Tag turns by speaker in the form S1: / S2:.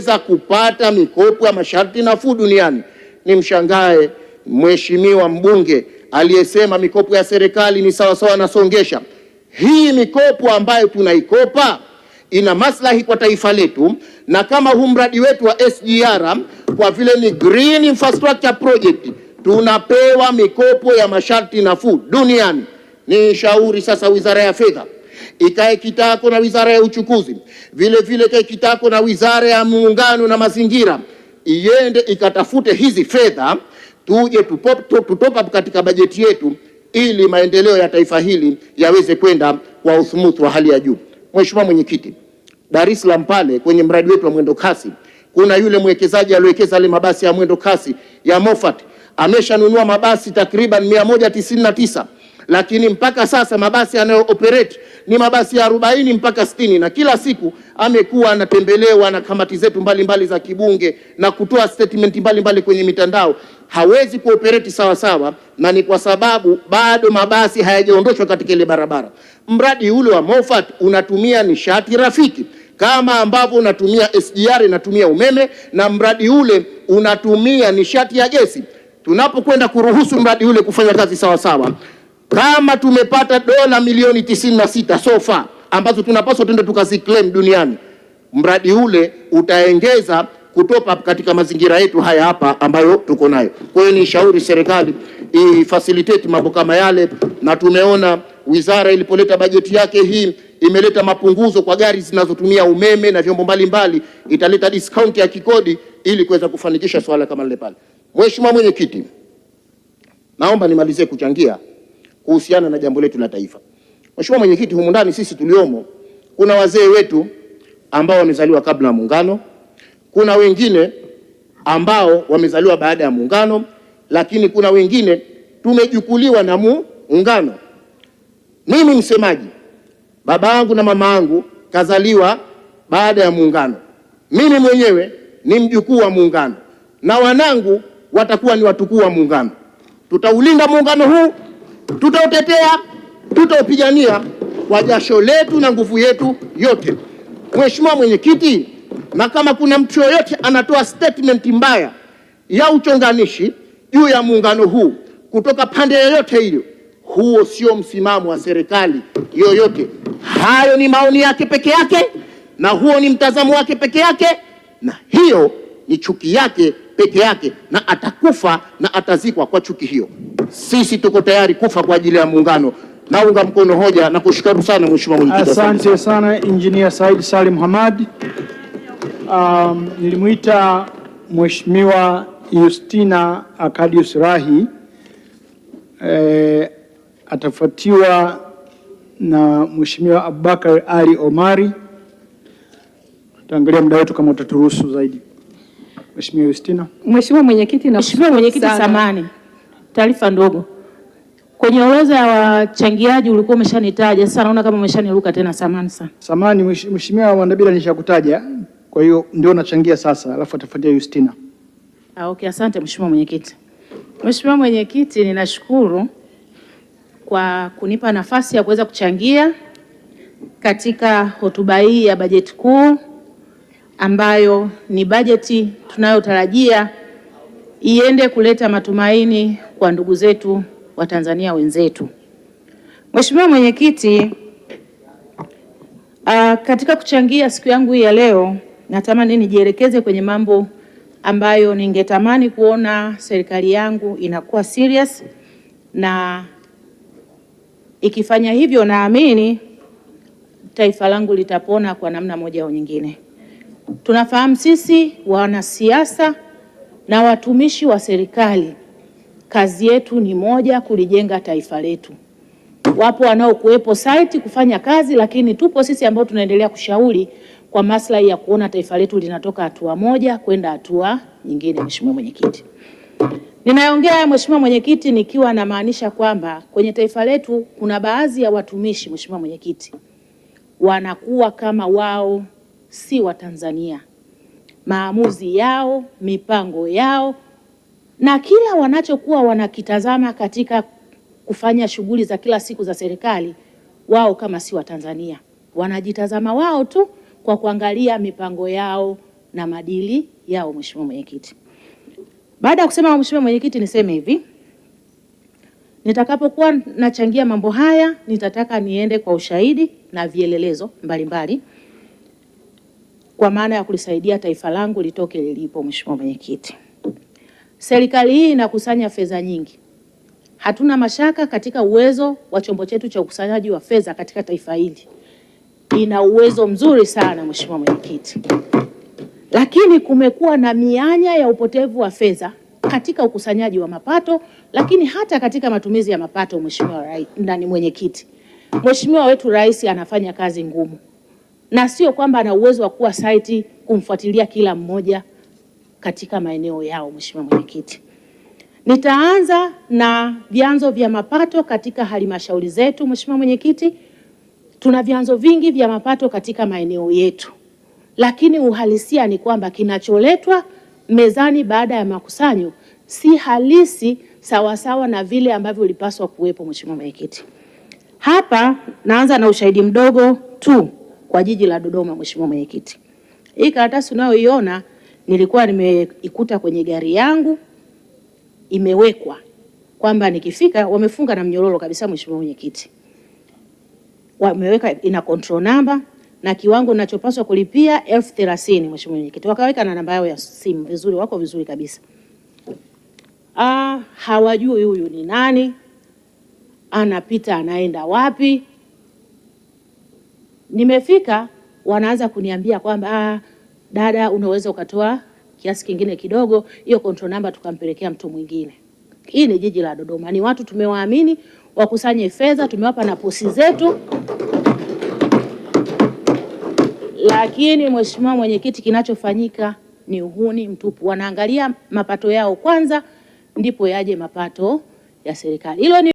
S1: kupata mikopo ya masharti nafuu duniani. Ni mshangae mheshimiwa mbunge aliyesema mikopo ya serikali ni sawa sawa na songesha. Hii mikopo ambayo tunaikopa ina maslahi kwa taifa letu, na kama huu mradi wetu wa SGR kwa vile ni Green Infrastructure Project, tunapewa mikopo ya masharti nafuu duniani. Ni shauri sasa Wizara ya Fedha ikae kitako na Wizara ya Uchukuzi, vile ikae kitako na Wizara ya Muungano na Mazingira, iende ikatafute hizi fedha, tuje tutop katika bajeti yetu ili maendeleo ya taifa hili yaweze kwenda kwa usumuth wa hali ya juu. Mheshimiwa Mwenyekiti, Dar es Salaam pale kwenye mradi wetu wa mwendo kasi, kuna yule mwekezaji aliyewekeza ile mabasi ya mwendo kasi ya Moffat, ameshanunua mabasi takriban 199, lakini mpaka sasa mabasi yanayo operate ni mabasi ya 40 mpaka 60, na kila siku amekuwa anatembelewa na kamati zetu mbalimbali za kibunge na kutoa statement mbalimbali kwenye mitandao. Hawezi kuoperate sawa sawa, na ni kwa sababu bado mabasi hayajaondoshwa katika ile barabara. Mradi ule wa Moffat unatumia nishati rafiki kama ambavyo unatumia SGR inatumia umeme, na mradi ule unatumia nishati ya gesi. Tunapokwenda kuruhusu mradi ule kufanya kazi sawa sawa, kama tumepata dola milioni 96 so far ambazo tunapaswa twende tukaziclaim duniani, mradi ule utaongeza kutopa katika mazingira yetu haya hapa ambayo tuko nayo. Kwa hiyo ni shauri serikali facilitate mambo kama yale, na tumeona wizara ilipoleta bajeti yake hii imeleta mapunguzo kwa gari zinazotumia umeme na vyombo mbalimbali, italeta discount ya kikodi ili kuweza kufanikisha swala kama lile pale. Mheshimiwa Mwenyekiti, naomba nimalizie kuchangia kuhusiana na jambo letu la taifa. Mheshimiwa Mwenyekiti, humu ndani sisi tuliomo kuna wazee wetu ambao wamezaliwa kabla ya muungano, kuna wengine ambao wamezaliwa baada ya muungano, lakini kuna wengine tumejukuliwa na muungano. Mimi msemaji, baba yangu na mama yangu kazaliwa baada ya muungano. Mimi mwenyewe ni mjukuu wa muungano na wanangu watakuwa ni watukuu wa muungano. Tutaulinda muungano huu, tutautetea, tutaupigania kwa jasho letu na nguvu yetu yote. Mheshimiwa Mwenyekiti, na kama kuna mtu yoyote anatoa statement mbaya ya uchonganishi juu ya muungano huu kutoka pande yoyote hiyo, huo sio msimamo wa serikali yoyote. Hayo ni maoni yake peke yake, na huo ni mtazamo wake peke yake, na hiyo ni chuki yake peke yake, na atakufa na atazikwa kwa chuki hiyo. Sisi tuko tayari kufa kwa ajili ya muungano. Naunga mkono hoja na kushukuru sana Mheshimiwa Mwenyekiti.
S2: Asante sana Engineer Said Salim Hamad. Nilimuita Mheshimiwa Justina Akadius Rahi, atafuatiwa na Mheshimiwa Abubakar Ali Omari. Tutaangalia muda wetu kama utaturuhusu zaidi. Mheshimiwa Justina.
S3: Mheshimiwa Mwenyekiti, samahani, taarifa ndogo. Kwenye orodha ya wachangiaji ulikuwa umeshanitaja, sasa naona kama umeshaniruka tena, samahani sana.
S2: Samahani Mheshimiwa Wandabila, nishakutaja. Kwa hiyo ndio nachangia sasa, alafu atafuatia Justina.
S3: Okay, asante Mheshimiwa Mwenyekiti. Mheshimiwa Mwenyekiti, ninashukuru kwa kunipa nafasi ya kuweza kuchangia katika hotuba hii ya bajeti kuu ambayo ni bajeti tunayotarajia iende kuleta matumaini kwa ndugu zetu wa Tanzania wenzetu. Mheshimiwa Mwenyekiti, katika kuchangia siku yangu hii ya leo, natamani nijielekeze kwenye mambo ambayo ningetamani kuona serikali yangu inakuwa serious, na ikifanya hivyo naamini taifa langu litapona kwa namna moja au nyingine. Tunafahamu sisi wanasiasa na watumishi wa serikali, kazi yetu ni moja, kulijenga taifa letu. Wapo wanaokuwepo site kufanya kazi, lakini tupo sisi ambao tunaendelea kushauri kwa maslahi ya kuona taifa letu linatoka hatua moja kwenda hatua nyingine. Mheshimiwa Mwenyekiti, ninaongea Mheshimiwa Mwenyekiti nikiwa namaanisha kwamba kwenye taifa letu kuna baadhi ya watumishi, Mheshimiwa Mwenyekiti, wanakuwa kama wao si wa Tanzania. Maamuzi yao, mipango yao na kila wanachokuwa wanakitazama katika kufanya shughuli za kila siku za serikali, wao kama si wa Tanzania. Wanajitazama wao tu kwa kuangalia mipango yao, na maadili yao. Mheshimiwa Mwenyekiti, baada ya kusema Mheshimiwa Mwenyekiti, niseme hivi, nitakapokuwa nachangia mambo haya nitataka niende kwa ushahidi na vielelezo mbalimbali kwa maana ya kulisaidia taifa langu litoke lilipo. Mheshimiwa Mwenyekiti, serikali hii inakusanya fedha nyingi. Hatuna mashaka katika uwezo wa chombo chetu cha ukusanyaji wa fedha katika taifa hili. Ina uwezo mzuri sana Mheshimiwa Mwenyekiti. Lakini kumekuwa na mianya ya upotevu wa fedha katika ukusanyaji wa mapato, lakini hata katika matumizi ya mapato. Mheshimiwa Mwenyekiti, Mheshimiwa wetu Rais anafanya kazi ngumu, na sio kwamba ana uwezo wa kuwa site kumfuatilia kila mmoja katika maeneo yao. Mheshimiwa Mwenyekiti, nitaanza na vyanzo vya mapato katika halmashauri zetu. Mheshimiwa Mwenyekiti, tuna vyanzo vingi vya mapato katika maeneo yetu, lakini uhalisia ni kwamba kinacholetwa mezani baada ya makusanyo si halisi sawasawa na vile ambavyo ulipaswa kuwepo. Mheshimiwa Mwenyekiti, hapa naanza na ushahidi mdogo tu kwa jiji la Dodoma. Mheshimiwa Mwenyekiti, hii karatasi unayoiona nilikuwa nimeikuta kwenye gari yangu, imewekwa kwamba nikifika, wamefunga na mnyororo kabisa. Mheshimiwa Mwenyekiti, wameweka ina control number na kiwango ninachopaswa kulipia 30,000. Mheshimiwa Mwenyekiti, wakaweka na namba yao ya simu vizuri, wako vizuri kabisa. Hawajui huyu ni nani, anapita anaenda wapi. Nimefika wanaanza kuniambia kwamba dada, unaweza ukatoa kiasi kingine kidogo, hiyo control number tukampelekea mtu mwingine. Hii ni jiji la Dodoma, ni watu tumewaamini wakusanye fedha, tumewapa na posi zetu. Lakini Mheshimiwa Mwenyekiti, kinachofanyika ni uhuni mtupu. Wanaangalia mapato yao kwanza, ndipo yaje mapato ya serikali. Hilo ni